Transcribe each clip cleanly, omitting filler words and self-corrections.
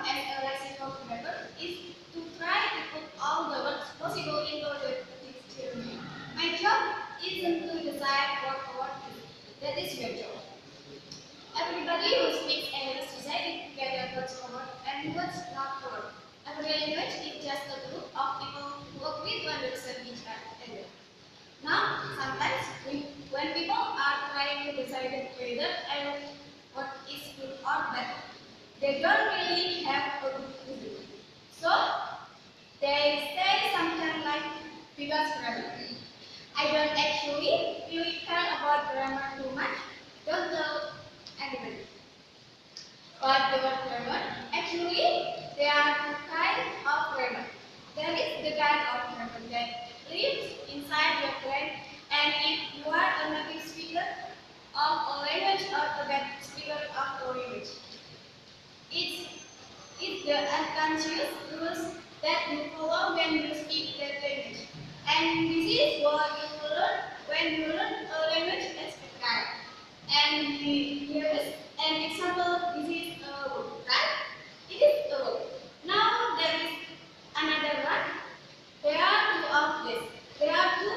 as a lexicographer is to try to put all the words possible into the dictionary. My job isn't to decide what a word is. That is your job. Everybody who speaks English decided to get words covered and words not covered. Every language is just a group of people who agree to understand each other. Now, sometimes when people are trying to decide whether what is good or bad, they don't really have a good reason. So, they say something like, because grammar. I don't actually really care about grammar too much. Don't tell anybody. But the word grammar, actually, there are two kinds of grammar. There is the kind of grammar that lives inside your brain, and if you are a native speaker of a language or a bad speaker of a language, it's the unconscious rules that you follow when you speak that language. And this is what you learn when you learn a language as a child. And here is an example. This is a book, right? It is a book. Now there is another one. There are two of this. There are two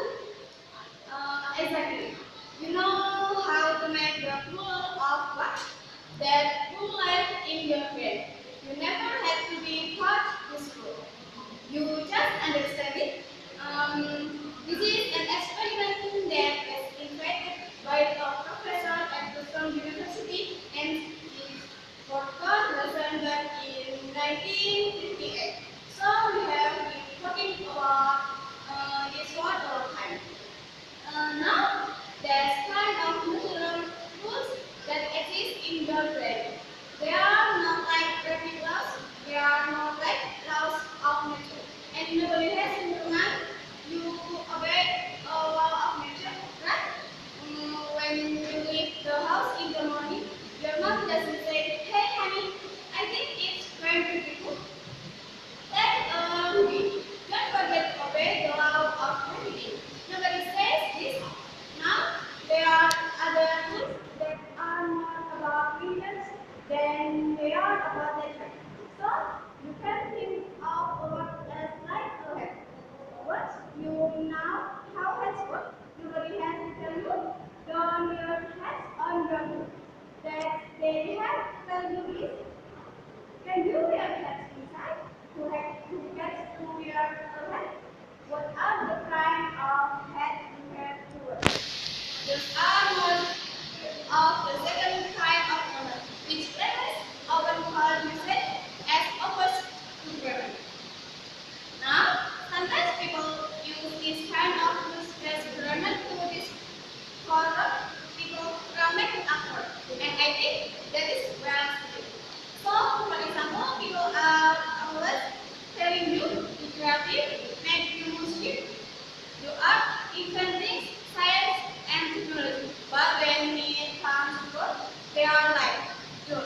exactly. You know how to make the plural of what? That rule life in your brain. You never had to be taught this rule. You just understand it. This is an experiment that was invented by a professor at the University and his forgot lesson back in 1958. So we have been talking about this one all the time. Now, there's kind of natural rules that exist in your brain. They are not like traffic laws, they are not like laws of nature. And nobody has in your mind, you obey a law of nature, right? When you leave the house in the morning, your mom doesn't say, hey honey, I think it's going to be cool. That movie. Don't forget to obey the law of gravity. Nobody says this. Now, there are other rules that are more about humans than they are about nature. So, you can think of a word as like a head. What? You know how heads work? Nobody has to tell you. Don't your heads on your foot. That they have to tell you this. Can you wear hats inside? Who gets to wear a hat? What are the kind of hats you have to wear? Those are one of the second kind of grammar, which linguists often call usage as opposed to grammar. Now, sometimes people use this kind of loose grammar to discover people grammar awkward, and I think that is well suited. So, for example, people are always telling you be creative, make you music. You are inventing science and technology. But when it comes to work, they are like, no,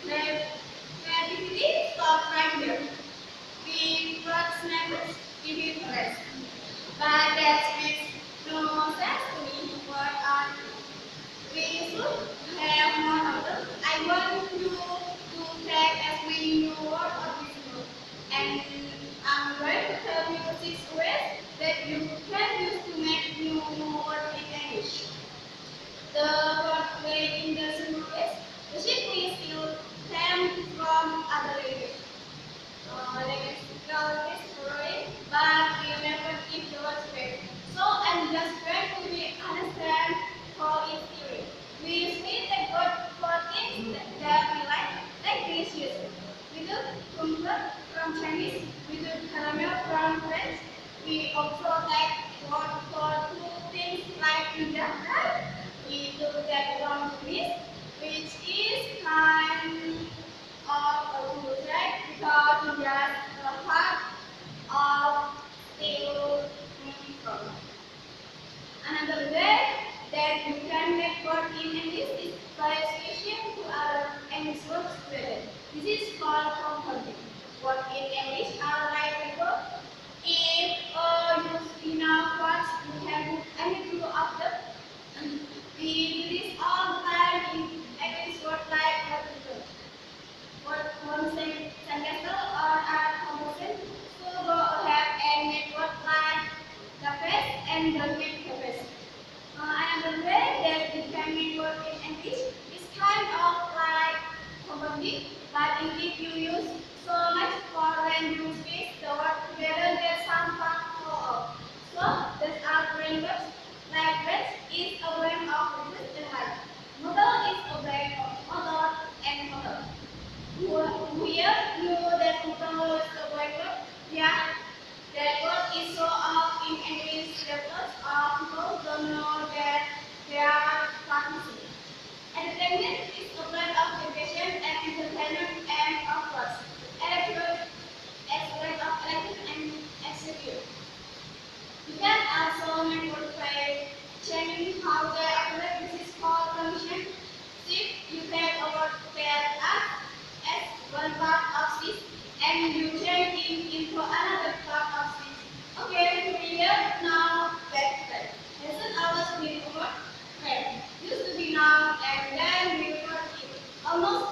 creativity stop right here. We work snappers, give it rest. But that makes no sense to me. What are we should have more of them. I want you to take as many new words of this book. And I'm going to tell you 6 ways that you can use to make new words in English. The first way in the simple ways, the shift we still stem from other languages. Lexical history, but we never give the words back. So I'm just going to be understand how it's theory. We speak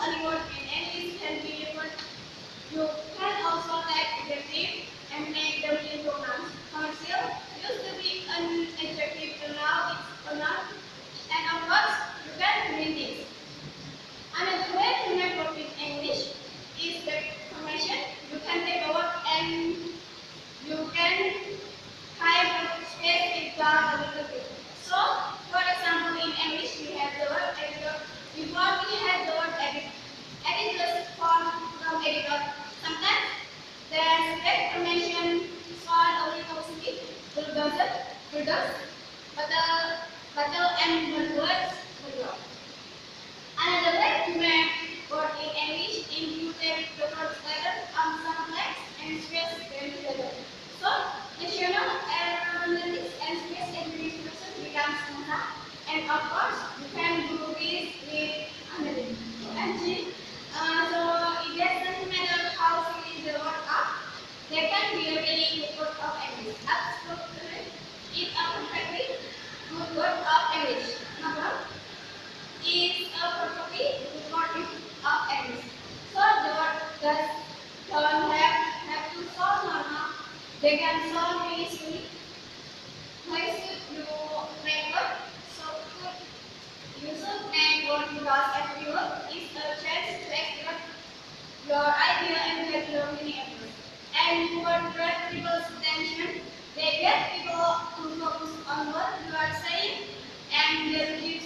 any word in English can be different. You can also take adjective and make them into nouns. Commercial used to be an adjective, and now it's a noun. And of course, you can read this. Another way to make word in English is the formation. You can take a word and you can kind of space it down a little bit. So, for example, in English we have the word editor. Before we have the word edit. Edit is formed from editor. Sometimes the exclamation sound a little sticky, bulldozer, battle and words, bulldozer. Another way to make word in English is you take the first letter of some text and space them together. So, national aeronautics and space administration becomes smoother. And of course, you can do this with analytics. And so it doesn't matter how silly the word are, they can be a really good word of English. Absolutely, it's a perfectly good word of English. Number is a perfectly good word of English. So the word does don't have to solve normal. They can solve really easily. Why should you make word so good? You should make word because every word is a chance to express your idea and get your meaning across. And you will grab people's attention. They get people to focus on what you are saying and they give